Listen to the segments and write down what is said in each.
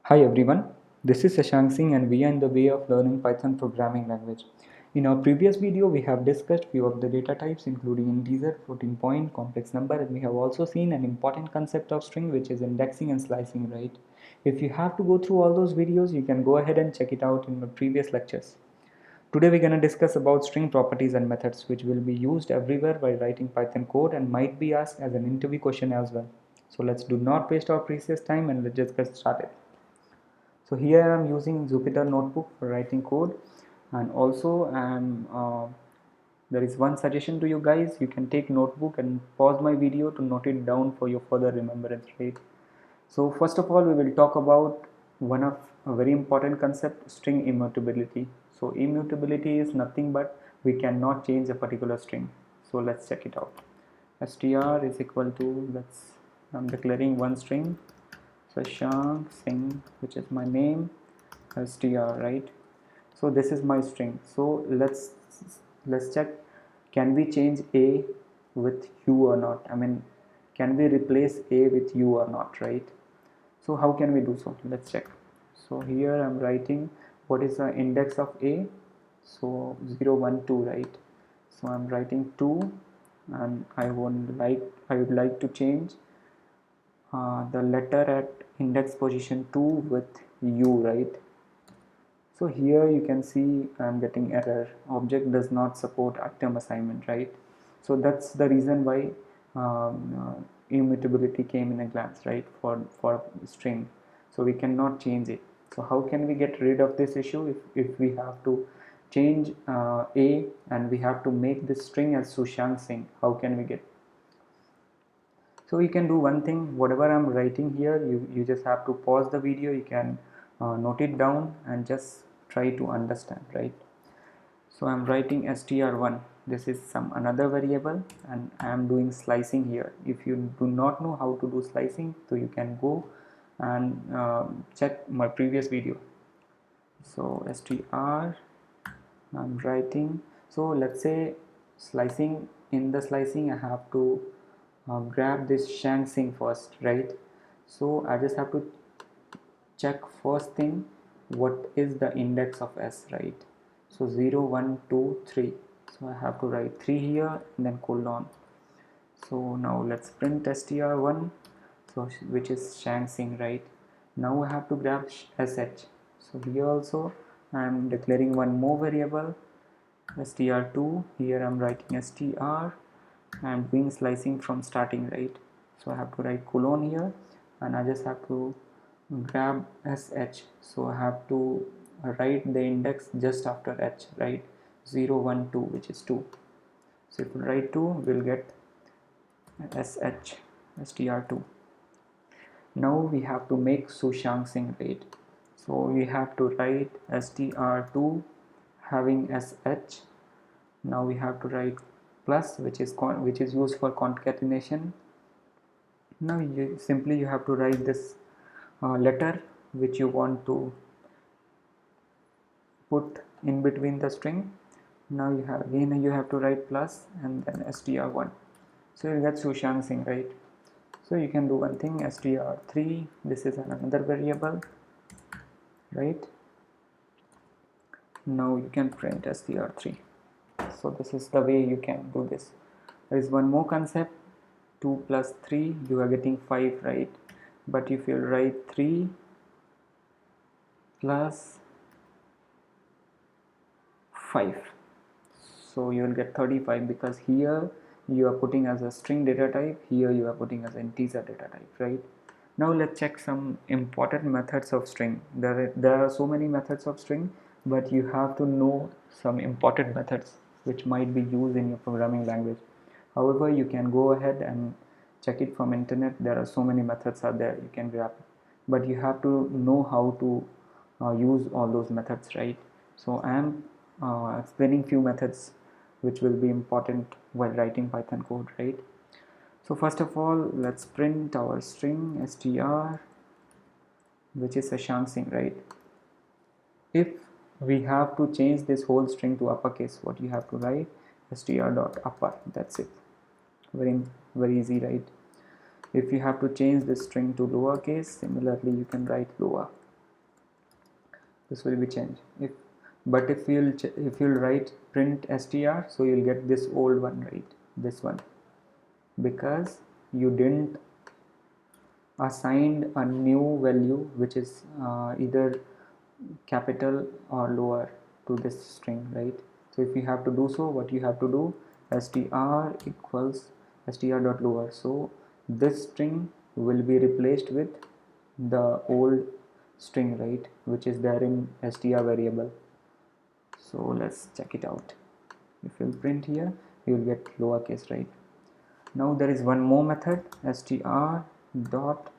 Hi everyone, this is Shashank Singh and we are in the way of learning Python programming language. In our previous video, we have discussed few of the data types including integer, floating point, complex number, and we have also seen an important concept of string which is indexing and slicing, right? If you have to go through all those videos, you can go ahead and check it out in my previous lectures. Today we're going to discuss about string properties and methods which will be used everywhere while writing Python code and might be asked as an interview question as well. So let's do not waste our precious time and let's just get started. So here I am using Jupyter Notebook for writing code, and also there is one suggestion to you guys. You can take notebook and pause my video to note it down for your further remembrance, right? So first of all, we will talk about one of a very important concept, string immutability. So immutability is nothing but we cannot change a particular string. So let's check it out. Str is equal to, I'm declaring one string, Shashank Singh, which is my name, str, right? So this is my string. So let's check, can we change a with u or not? I mean, can we replace a with u or not, right? So how can we do so? Let's check. So here I'm writing what is the index of a. So 0 1 2, right? So I'm writing 2, and I would like to change the letter at index position 2 with u, right? So here you can see I'm getting error, object does not support item assignment, right? So that's the reason why immutability came in a glance, right, for string. So we cannot change it. So how can we get rid of this issue? If we have to change a and we have to make this string as Shashank Singh, how can we get? So you can do one thing, whatever I'm writing here, you just have to pause the video, you can note it down and just try to understand, right? So I'm writing str1, this is some another variable, and I am doing slicing here. If you do not know how to do slicing, so you can go and check my previous video. So str, I'm writing, so let's say slicing, in the slicing I have to grab this Shashank Singh first, right? So I just have to check first thing, what is the index of s, right? So 0 1 2 3, so I have to write 3 here and then colon. So now let's print str1, so which is Shashank Singh, right? Now I have to grab sh. So here also I am declaring one more variable, str2. Here I'm writing str. I'm doing slicing from starting, right? So I have to write colon here, and I just have to grab sh. So I have to write the index just after h, right? 0 1 2, which is 2. So if we write 2, we'll get sh, str2. Now we have to make Shashank Singh, right? So we have to write str2 having sh. Now we have to write plus, which is used for concatenation. Now you have to write this letter which you want to put in between the string. Now you have to write plus and then str1. So you get Shashank Singh, right? So you can do one thing, str3, this is another variable, right? Now you can print str3. So this is the way you can do this. There is one more concept, 2 plus 3, you are getting 5, right? But if you write 3 plus 5, so you will get 35, because here you are putting as a string data type, here you are putting as an integer data type, right? Now let's check some important methods of string. There are so many methods of string, but you have to know some important methods which might be used in your programming language. However, you can go ahead and check it from internet. There are so many methods out there, you can grab it, but you have to know how to use all those methods, right? So I am explaining few methods which will be important while writing Python code, right? So first of all, let's print our string str, which is Shashank Singh, right? If we have to change this whole string to uppercase, what you have to write, str.upper, that's it. Very, very easy, right? If you have to change this string to lowercase, similarly you can write lower. this will be changed. But if you'll write print str, so you'll get this old one, right? This one, because you didn't assigned a new value which is either capital or lower to this string, right? So if you have to do so, what you have to do, str equals str dot lower. So this string will be replaced with the old string, right, which is there in str variable. So let's check it out. If you print here, you will get lowercase, right? Now there is one more method, str dot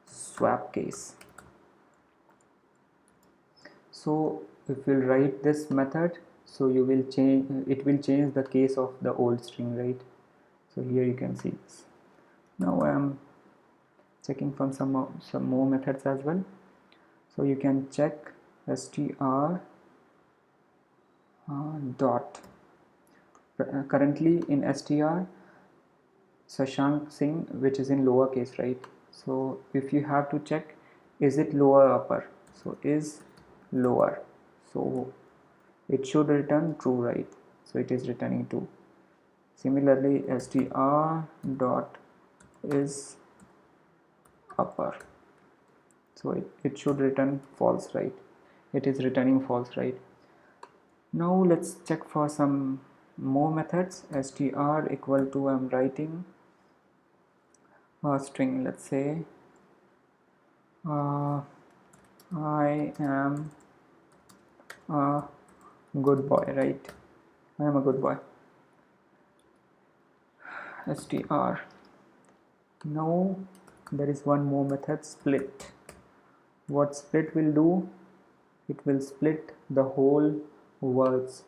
swap case. So if you write this method, so you will change, it will change the case of the old string, right? So here you can see this. Now I am checking from some more methods as well. So you can check str dot. Currently in str, Shashank Singh, which is in lowercase, right? So if you have to check, is it lower or upper? So is lower. So it should return true, right? So it is returning true. Similarly, str dot is upper. So it should return false, right? It is returning false, right? Now let's check for some more methods. Str equal to, I'm writing a string, let's say I am a good boy, right? I am a good boy. Str. Now there is one more method, split. What split will do, it will split the whole words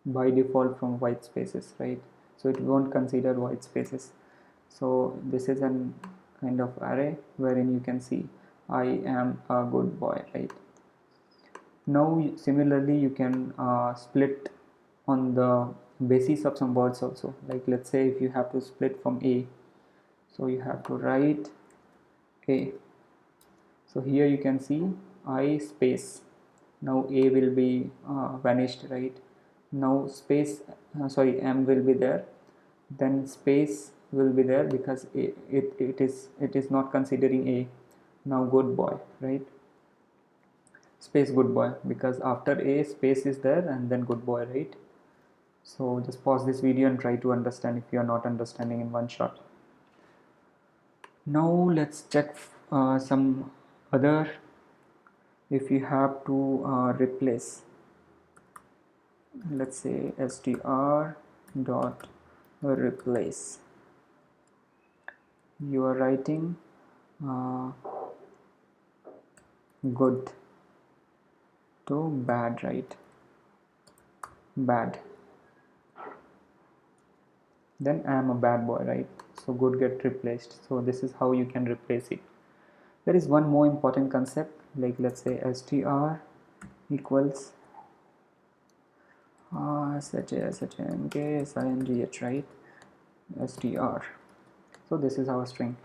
by default from white spaces, right? So it won't consider white spaces. So this is an kind of array wherein you can see I am a good boy, right? Now similarly you can split on the basis of some words also, like let's say if you have to split from a, so you have to write a. So here you can see I space, now a will be vanished, right? Now space m will be there, then space will be there because it is not considering a. Now good boy, right? Space good boy, because after a space is there and then good boy, right? So just pause this video and try to understand if you are not understanding in one shot. Now let's check some other. If you have to replace, let's say str dot replace, you are writing good to bad, right? Bad, then I am a bad boy, right? So good get replaced. So this is how you can replace it. There is one more important concept, like let's say str equals shngh, right? Str. So this is our string.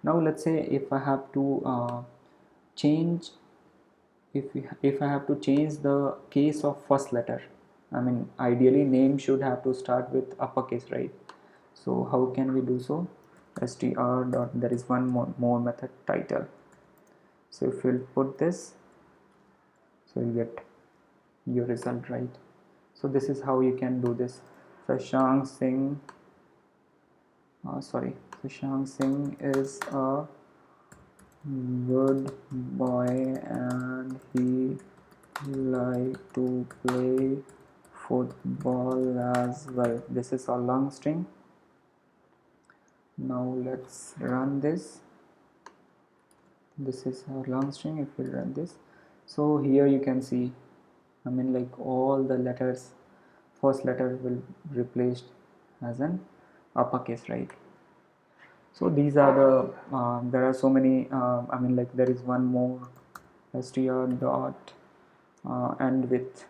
Now let's say if I have to change, if I have to change the case of first letter, I mean ideally name should have to start with uppercase, right? So how can we do so? Str dot, there is one more method, title. So if you'll put this, so you get your result, right? So this is how you can do this. Shashank Singh, Shashank Singh is a good boy and he like to play football as well. This is a long string. Now let's run this. This is our long string. If we run this, so here you can see, I mean like all the letters, first letter will replaced as an uppercase, right? So these are the there are so many I mean like there is one more, str dot end with,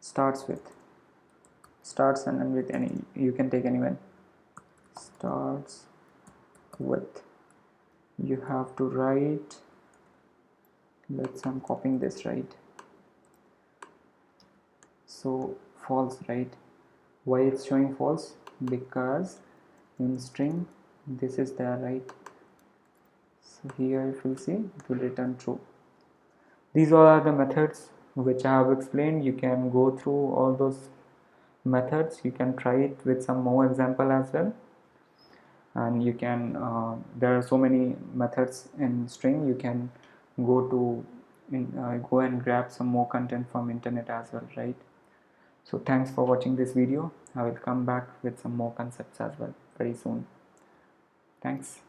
starts and end with any, you can take anyone. Starts with, you have to write I'm copying this, right? So false, right? Why it's showing false? Because in string this is there, right? So here if you see, it will return true. These all are the methods which I have explained. You can go through all those methods, you can try it with some more example as well, and you can there are so many methods in string. You can go to go and grab some more content from internet as well, right? So thanks for watching this video. I will come back with some more concepts as well very soon. Thanks.